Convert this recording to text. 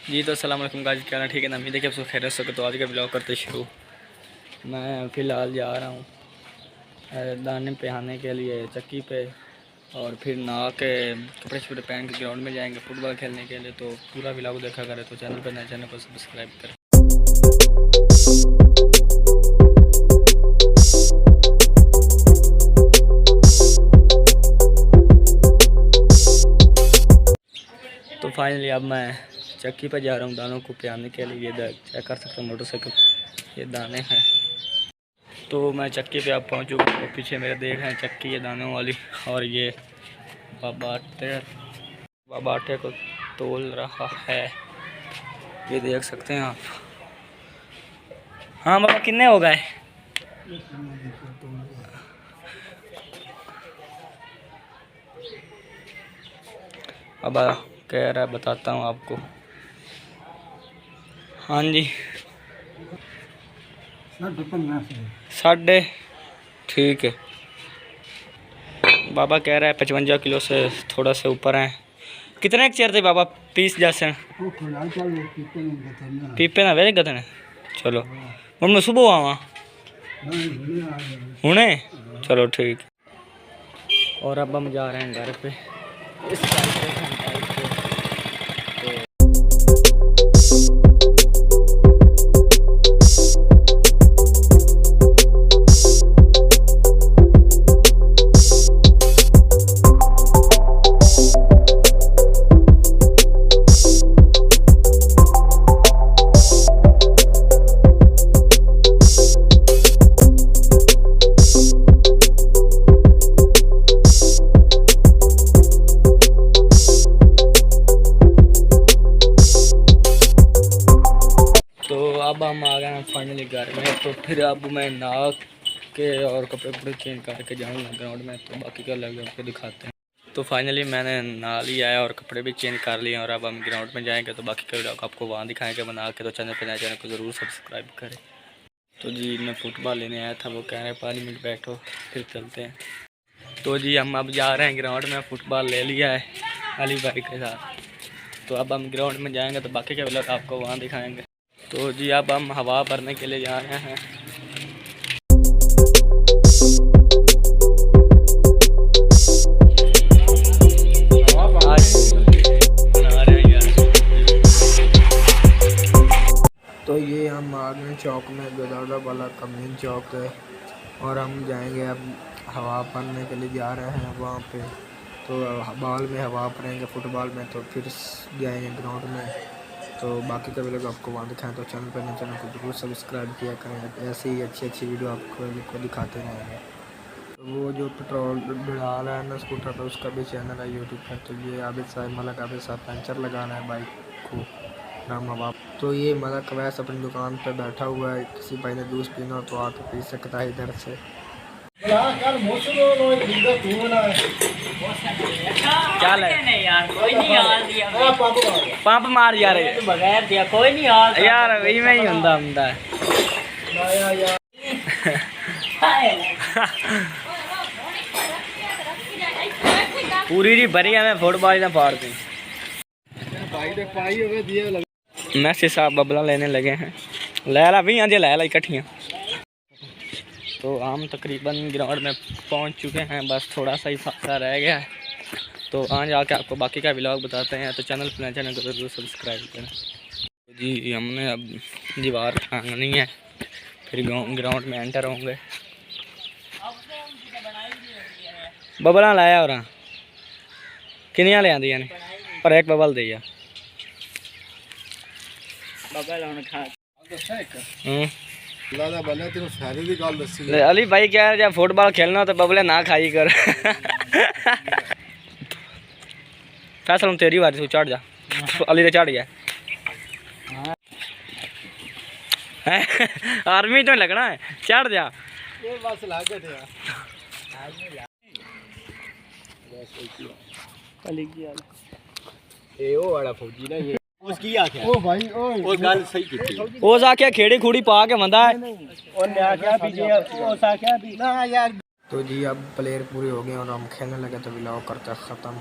जी तो अस्सलाम वालेकुम गाइस, क्या ठीक है ना। उम्मीद है कि आप सब खैरियत से। तो आज का ब्लॉग करते शुरू। मैं फ़िलहाल जा रहा हूँ दाने पिहाने के लिए चक्की पे, और फिर नहा के कपड़े शपड़े पहन के ग्राउंड में जाएंगे फुटबॉल खेलने के लिए। तो पूरा ब्लॉग देखा करें, तो चैनल पर नए चैनल को सब्सक्राइब करें। तो फाइनली अब मैं चक्की पर जा रहा हूँ दानों को पिहाने के लिए। ये चेक कर सकते हैं मोटरसाइकिल, ये दाने हैं। तो मैं चक्की पे अब पहुँच चुका हूँ। पीछे मेरे देख रहे हैं चक्की ये दानों वाली, और ये बाबा आटे को तोल रहा है, ये देख सकते हैं आप। हाँ बाबा, कितने हो गए? अब कह रहा है, बताता हूँ आपको। हाँ जी, 15.5 ठीक है। बाबा कह रहा है 55 किलो से थोड़ा से ऊपर हैं। कितने एक चेयर थे बाबा? पीस जैसे पीपे ना वेरे गए। चलो मैं सुबह आवा हुने। चलो ठीक। और अब हम जा रहे हैं घर पे। इस अब हम आ गए हैं फाइनली घर में। तो फिर अब मैं नहा के और कपड़े कपड़े चेंज करके जाऊँगा ग्राउंड में। तो बाकी का लगे आपको दिखाते हैं। तो फाइनली मैंने नहा लिया है और कपड़े भी चेंज कर लिए, और अब हम ग्राउंड में जाएंगे। तो बाकी का वीडियो आपको वहाँ दिखाएंगे बना के। तो चैनल पर नए चैनल को ज़रूर सब्सक्राइब करें। तो जी मैं फुटबॉल लेने आया था, वो कह रहे हैं 5 मिनट बैठो फिर चलते हैं। तो जी हम अब जा रहे हैं ग्राउंड में। फुटबॉल ले लिया है अली भाई के साथ। तो अब हम ग्राउंड में जाएंगे, तो बाकी के वीडियो आपको वहाँ दिखाएंगे। तो जी अब हम हवा भरने के लिए जा रहे हैं। तो ये हम आ गए चौक में, गदादा वाला का मेन चौक है, और हम जाएंगे अब हवा भरने के लिए जा रहे हैं वहाँ पे। तो बॉल में हवा भरेंगे फुटबॉल में, तो फिर जाएंगे ग्राउंड में। तो बाकी का वीडियो आपको वहाँ दिखाएं। तो चैनल को जरूर सब्सक्राइब किया करें, ऐसे ही अच्छी वीडियो आपको दिखाते रहेंगे। तो वो जो पेट्रोल बढ़ा रहा है ना स्कूटर पर, उसका भी चैनल है यूट्यूब पर। तो ये आबिद साहब मलक आबिद साहब पंचर लगाना है बाइक को राम बाप। तो ये मलक वैसे अपनी दुकान पर बैठा हुआ है, किसी भाई ने जूस पीना तो आके पी सकता है इधर से। क्या यार, कोई नहीं पंप मार यार, बगैर दिया कोई नहीं यार, वही में ही ਹੁੰਦਾ पूरी जी भरी है। मैं फुटबॉल ना फाड़ दी। मैसी साहब बबला लेने लगे हैं। लै ला भी लै ला इकट्ठियाँ। तो हम तकरीबन ग्राउंड में पहुंच चुके हैं, बस थोड़ा सा ही फासला रह गया है। तो आज आके आपको बाकी का व्लॉग बताते हैं। तो चैनल को जरूर सब्सक्राइब करें। जी हमने अब दीवार टांगनी है, फिर ग्राउंड में एंटर होंगे। बबल लाया और किनिया ले आंदियां ने, पर एक बबल दी है। अली भाई क्या जब फुटबॉल खेलना तो बबले ना खाई कर। फैसल तेरी बारी तू चढ़ जा। अली तो चढ़ गया। आर्मी तो लगना है, चढ़ जा। फौजी ना ये उसकी आख्या ओ भाई ओ गल सही की। उस आख्या खेड़ी खूड़ी पा के बंदा है। ओने आख्या भी जे उस आख्या भी ना यार। तो जी अब प्लेयर पूरे हो गए और हम खेलने लगे, तो व्लॉग करते खत्म।